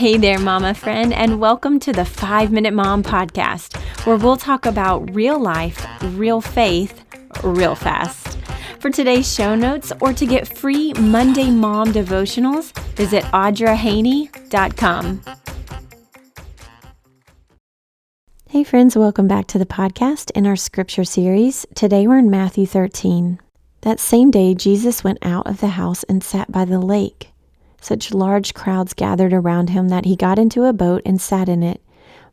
Hey there, mama friend, and welcome to the 5-Minute Mom Podcast, where we'll talk about real life, real faith, real fast. For today's show notes or to get free Monday Mom devotionals, visit audrahaney.com. Hey friends, welcome back to the podcast in our scripture series. Today we're in Matthew 13. That same day, Jesus went out of the house and sat by the lake. Such large crowds gathered around him that he got into a boat and sat in it,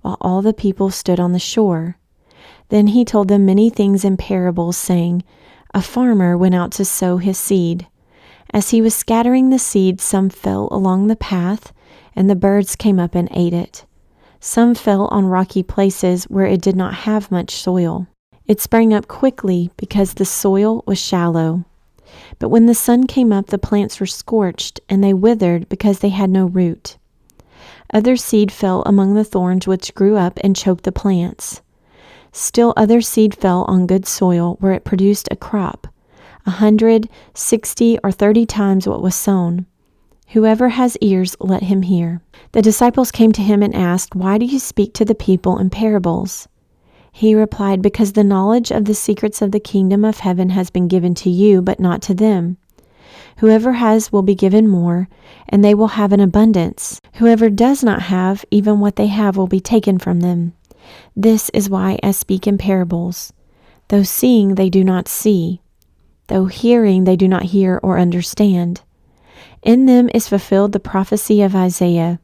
while all the people stood on the shore. Then he told them many things in parables, saying, A farmer went out to sow his seed. As he was scattering the seed, some fell along the path, and the birds came up and ate it. Some fell on rocky places where it did not have much soil. It sprang up quickly because the soil was shallow. But when the sun came up, the plants were scorched, and they withered because they had no root. Other seed fell among the thorns, which grew up and choked the plants. Still other seed fell on good soil, where it produced a crop, 100, 60, or 30 times what was sown. Whoever has ears, let him hear. The disciples came to him and asked, Why do you speak to the people in parables? He replied, Because the knowledge of the secrets of the kingdom of heaven has been given to you, but not to them. Whoever has will be given more, and they will have an abundance. Whoever does not have, even what they have will be taken from them. This is why I speak in parables. Though seeing, they do not see. Though hearing, they do not hear or understand. In them is fulfilled the prophecy of Isaiah.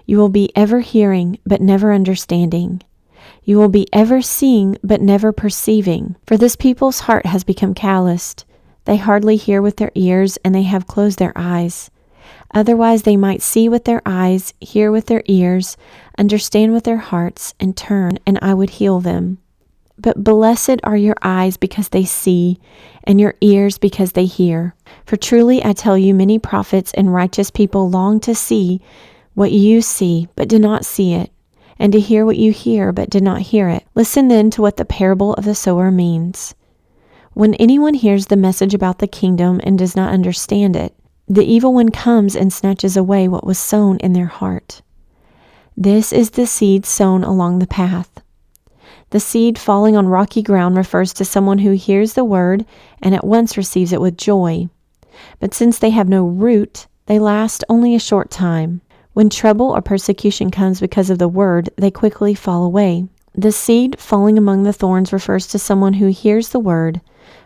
You will be ever hearing, but never understanding. You will be ever seeing, but never perceiving. For this people's heart has become calloused. They hardly hear with their ears, and they have closed their eyes. Otherwise they might see with their eyes, hear with their ears, understand with their hearts, and turn, and I would heal them. But blessed are your eyes because they see, and your ears because they hear. For truly I tell you, many prophets and righteous people long to see what you see, but do not see it, and to hear what you hear, but did not hear it. Listen then to what the parable of the sower means. When anyone hears the message about the kingdom and does not understand it, the evil one comes and snatches away what was sown in their heart. This is the seed sown along the path. The seed falling on rocky ground refers to someone who hears the word and at once receives it with joy. But since they have no root, they last only a short time. When trouble or persecution comes because of the word, they quickly fall away. The seed falling among the thorns refers to someone who hears the word,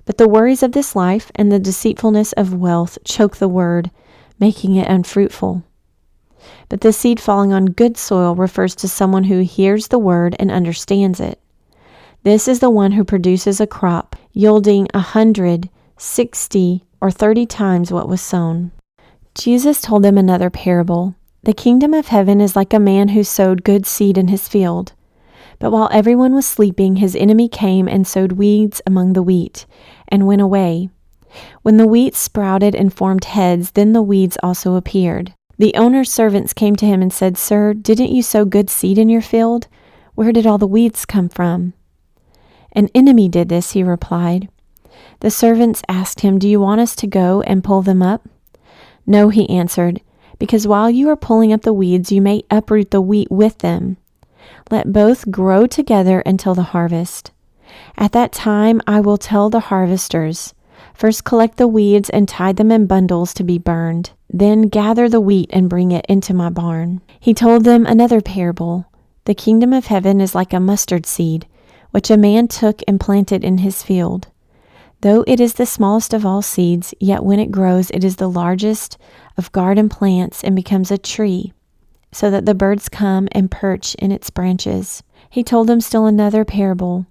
but the worries of this life and the deceitfulness of wealth choke the word, making it unfruitful. But the seed falling on good soil refers to someone who hears the word and understands it. This is the one who produces a crop, yielding 100, 60, or 30 times what was sown. Jesus told them another parable. The kingdom of heaven is like a man who sowed good seed in his field. But while everyone was sleeping, his enemy came and sowed weeds among the wheat, and went away. When the wheat sprouted and formed heads, then the weeds also appeared. The owner's servants came to him and said, Sir, didn't you sow good seed in your field? Where did all the weeds come from? An enemy did this, he replied. The servants asked him, Do you want us to go and pull them up? No, he answered, because while you are pulling up the weeds, you may uproot the wheat with them. Let both grow together until the harvest. At that time I will tell the harvesters, First collect the weeds and tie them in bundles to be burned. Then gather the wheat and bring it into my barn. He told them another parable. The kingdom of heaven is like a mustard seed, which a man took and planted in his field. Though it is the smallest of all seeds, yet when it grows, it is the largest of garden plants and becomes a tree, so that the birds come and perch in its branches. He told them still another parable.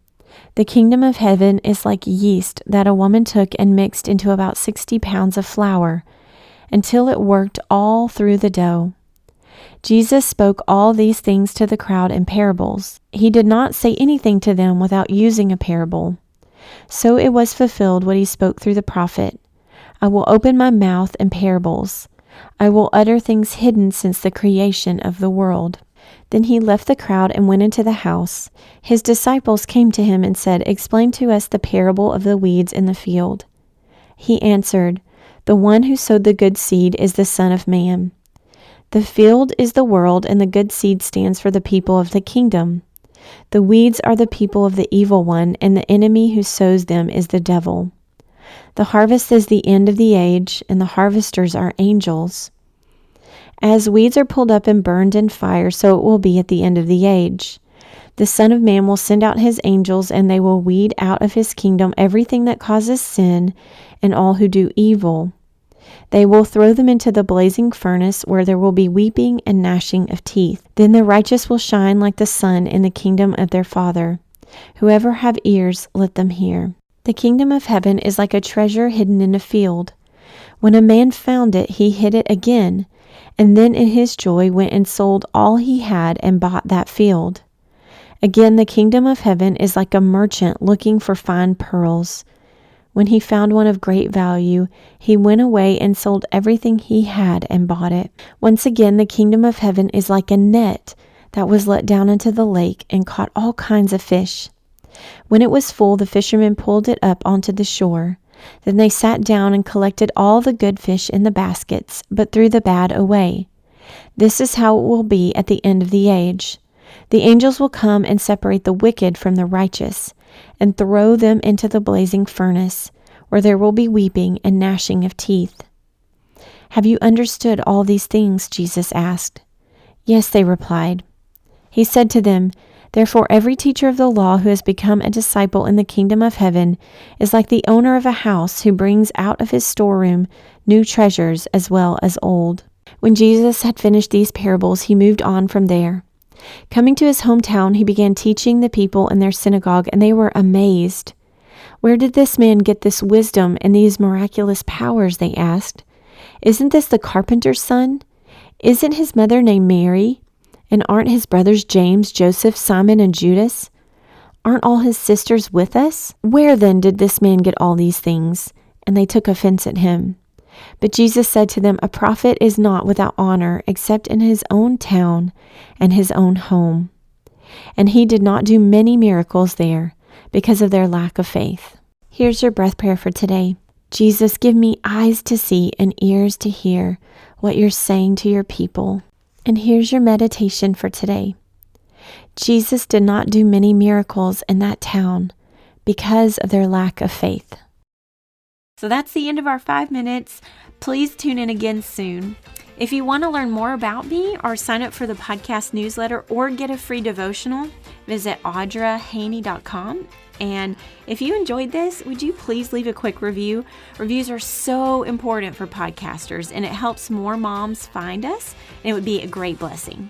The kingdom of heaven is like yeast that a woman took and mixed into about 60 pounds of flour, until it worked all through the dough. Jesus spoke all these things to the crowd in parables. He did not say anything to them without using a parable. So it was fulfilled what he spoke through the prophet. I will open my mouth in parables. I will utter things hidden since the creation of the world. Then he left the crowd and went into the house. His disciples came to him and said, Explain to us the parable of the weeds in the field. He answered, The one who sowed the good seed is the Son of Man. The field is the world, and the good seed stands for the people of the kingdom. The weeds are the people of the evil one, and the enemy who sows them is the devil. The harvest is the end of the age, and the harvesters are angels. As weeds are pulled up and burned in fire, so it will be at the end of the age. The Son of Man will send out his angels, and they will weed out of his kingdom everything that causes sin and all who do evil. They will throw them into the blazing furnace, where there will be weeping and gnashing of teeth. Then the righteous will shine like the sun in the kingdom of their Father. Whoever have ears, let them hear. The kingdom of heaven is like a treasure hidden in a field. When a man found it, he hid it again, and then in his joy went and sold all he had and bought that field. Again, the kingdom of heaven is like a merchant looking for fine pearls. When he found one of great value, he went away and sold everything he had and bought it. Once again, the kingdom of heaven is like a net that was let down into the lake and caught all kinds of fish. When it was full, the fishermen pulled it up onto the shore. Then they sat down and collected all the good fish in the baskets, but threw the bad away. This is how it will be at the end of the age. The angels will come and separate the wicked from the righteous, and throw them into the blazing furnace, where there will be weeping and gnashing of teeth. Have you understood all these things? Jesus asked. Yes, they replied. He said to them, Therefore every teacher of the law who has become a disciple in the kingdom of heaven is like the owner of a house who brings out of his storeroom new treasures as well as old. When Jesus had finished these parables, he moved on from there. Coming to his hometown, he began teaching the people in their synagogue, and they were amazed. Where did this man get this wisdom and these miraculous powers? They asked. Isn't this the carpenter's son? Isn't his mother named Mary? And aren't his brothers James, Joseph, Simon, and Judas? Aren't all his sisters with us? Where then did this man get all these things? And they took offense at him. But Jesus said to them, A prophet is not without honor except in his own town and his own home. And he did not do many miracles there because of their lack of faith. Here's your breath prayer for today. Jesus, give me eyes to see and ears to hear what you're saying to your people. And here's your meditation for today. Jesus did not do many miracles in that town because of their lack of faith. So that's the end of our 5 minutes. Please tune in again soon. If you want to learn more about me or sign up for the podcast newsletter or get a free devotional, visit audrahaney.com. And if you enjoyed this, would you please leave a quick review? Reviews are so important for podcasters, and it helps more moms find us, and it would be a great blessing.